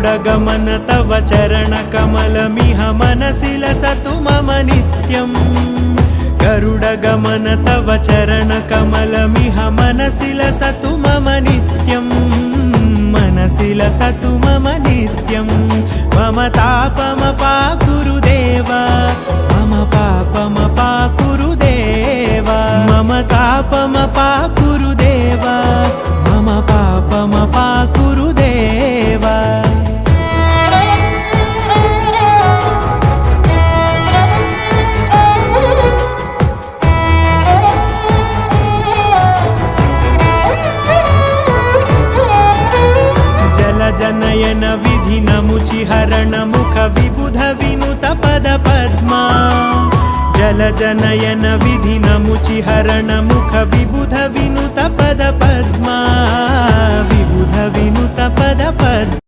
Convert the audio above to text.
गरुडगमन तव चरणकमलमिह मनसि लसतु मम नित्यम् गरुडगमन तव चरणकमलमिह मनसि लसतु मम नित्यम् मनसि लसतु मम नित्यम् मम तापमपाकुरु देव मम पापमपाकुरु देव मम तापमपाकुरु देव मम पापमपाकुरु देव जनयन विधिनमुचिहरण मुख विबुध विनुत पद पद्मा जलजनयन विधिनमुचिहरण मुख विबुध विनुत पद पद्मा विबुध विनुत पद पद्मा